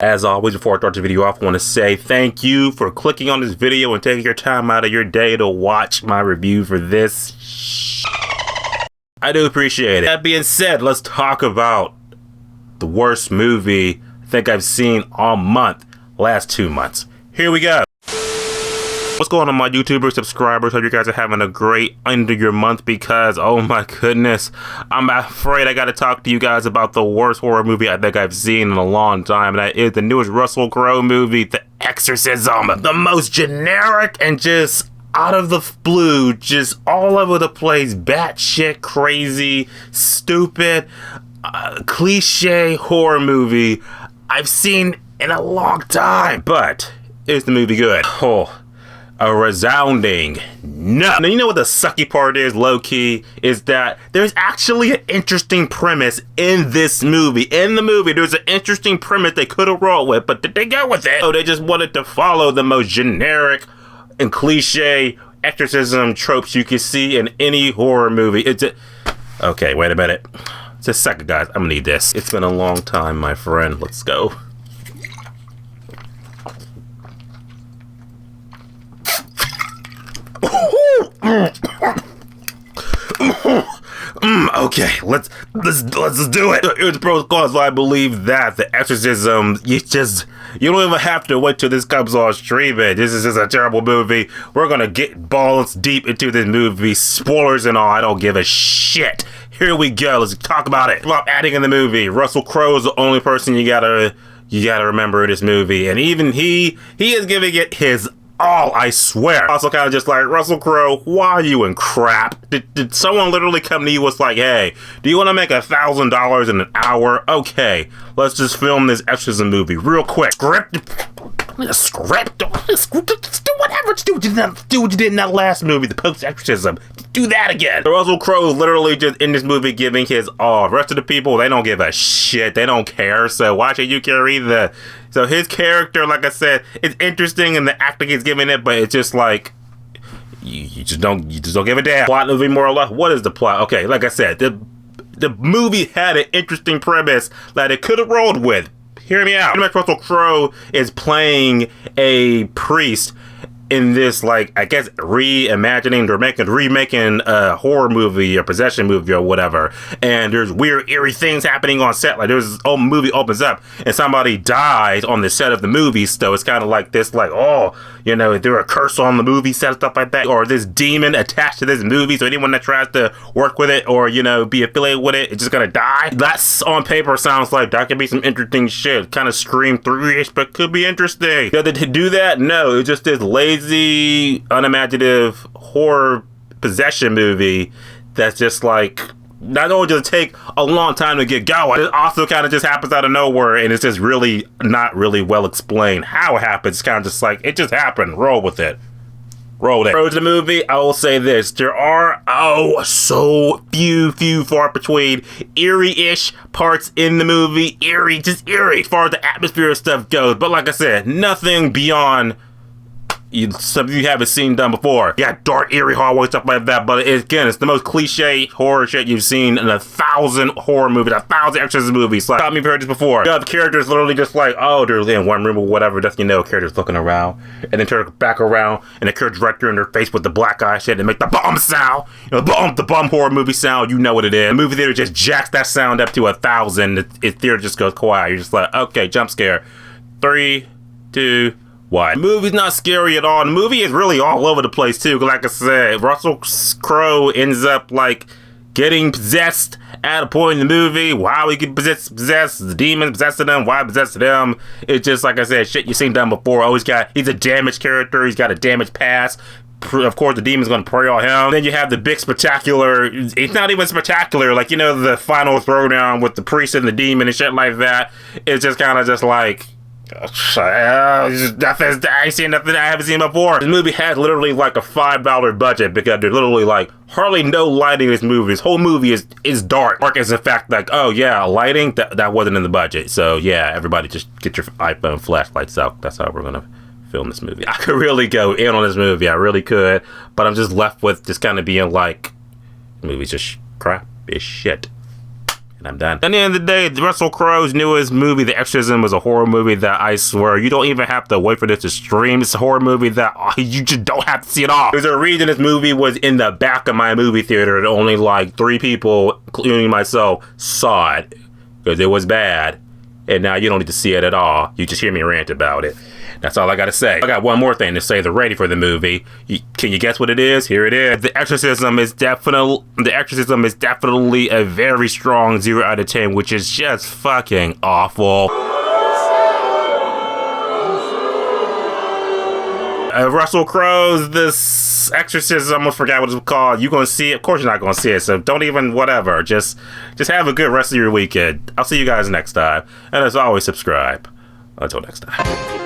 As always, before I start the video off, I want to say thank you for clicking on this video and taking your time out of your day to watch my review for this. I do appreciate it. That being said, let's talk about the worst movie I think I've seen all month, last 2 months. Here we go. What's going on, my YouTuber subscribers? Hope you guys are having a great end of your month because, oh my goodness, I'm afraid I gotta talk to you guys about the worst horror movie I think I've seen in a long time, and that is the newest Russell Crowe movie, The Exorcism. The most generic and just out of the blue, just all over the place, batshit crazy, stupid, cliche horror movie I've seen in a long time. But is the movie good? Oh, a resounding no. Now, you know what the sucky part is, low-key, is that there's actually an interesting premise in this movie. In the movie, there's an interesting premise they could have rolled with, but did they go with it? Oh, they just wanted to follow the most generic and cliche exorcism tropes you can see in any horror movie. Okay, wait a minute. Just a second, guys. I'm gonna need this. It's been a long time, my friend. Let's go. Okay, let's do it. Here's the pros and cons. I believe that The Exorcism, you don't even have to wait till this comes on streaming. This is just a terrible movie. We're gonna get balls deep into this movie, spoilers and all. I don't give a shit. Here we go. Let's talk about it. About adding in the movie, Russell Crowe is the only person you gotta remember in this movie, and even he is giving it his all, I swear. Also kind of just like, Russell Crowe, why are you in crap? Did someone literally come to you was like, hey, do you want to make $1,000 in an hour? Okay, let's just film this Exorcism movie real quick. Script, do whatever. Do what you did in that last movie, the post-Exorcism. Do that again. Russell Crowe is literally just in this movie giving his all. The rest of the people, they don't give a shit. They don't care, so why should you care either? So his character, like I said, it's interesting and the acting he's giving it, but it's just like, you just don't give a damn. Plot movie, more or less. What is the plot? Okay, like I said, the movie had an interesting premise that it could have rolled with. Hear me out. Pretty much Russell Crowe is playing a priest in this, like, I guess, reimagining or remaking a horror movie or possession movie or whatever. And there's weird, eerie things happening on set. Like, there's this movie opens up and somebody dies on the set of the movie. So it's kind of like this, like, oh, you know, is there a curse on the movie set, stuff like that? Or this demon attached to this movie, so anyone that tries to work with it or, you know, be affiliated with it is just gonna die? That's, on paper, sounds like that could be some interesting shit. Kind of Scream 3-ish, but could be interesting. To do that? No, it's just this lazy, unimaginative horror possession movie that's just like, not only does it take a long time to get going, it also kind of just happens out of nowhere, and it's just really not really well explained how it happens. It's kind of just like, it just happened. Roll with it. Roll it. Pros of the movie, I will say this. There are, so few far between eerie-ish parts in the movie. Eerie, just eerie as far as the atmosphere and stuff goes. But like I said, nothing beyond something you haven't seen done before. You got dark, eerie hallways, stuff like that, but again, it's the most cliche horror shit you've seen in 1,000 horror movies, 1,000 exorcism movies. Like, me heard this before. You know, the character's literally just like, oh, they're in one room or whatever, just, you know, character's looking around, and then turn back around, and the character's right there in their face with the black eye shit, and make the bomb sound. You know, the bomb horror movie sound, you know what it is. The movie theater just jacks that sound up to 1,000. The theater just goes quiet. You're just like, okay, jump scare. 3, 2, why? The movie's not scary at all. The movie is really all over the place too. Like I said, Russell Crowe ends up like getting possessed at a point in the movie. Why we get possessed? The demon possessing them. Why possessed them? It's just, like I said, shit you've seen done before. He's a damaged character. He's got a damaged past. Of course, the demon's gonna prey on him. Then you have the big spectacular. It's not even spectacular. Like, you know, the final throwdown with the priest and the demon and shit like that. It's just kind of just like, I ain't seen nothing I haven't seen before. This movie has literally like a $5 budget because there's literally like hardly no lighting in this movie. This whole movie is dark. Dark is in fact like, oh yeah, lighting, that wasn't in the budget. So yeah, everybody just get your iPhone flashlights out. That's how we're gonna film this movie. I could really go in on this movie, I really could, but I'm just left with just kind of being like, the movie's just crap as shit. And I'm done. At the end of the day, Russell Crowe's newest movie, The Exorcism, was a horror movie that I swear you don't even have to wait for this to stream. It's a horror movie that you just don't have to see it all. There's a reason this movie was in the back of my movie theater and only like 3 people, including myself, saw it because it was bad. And now you don't need to see it at all. You just hear me rant about it. That's all I gotta say. I got one more thing to say. The rating for the movie. Can you guess what it is? Here it is. The Exorcism is definitely a very strong 0 out of 10, which is just fucking awful. Russell Crowe's this Exorcism, I almost forgot what it's called. You gonna see it? Of course you're not gonna see it, so don't even whatever. Just have a good rest of your weekend. I'll see you guys next time. And as always, subscribe. Until next time.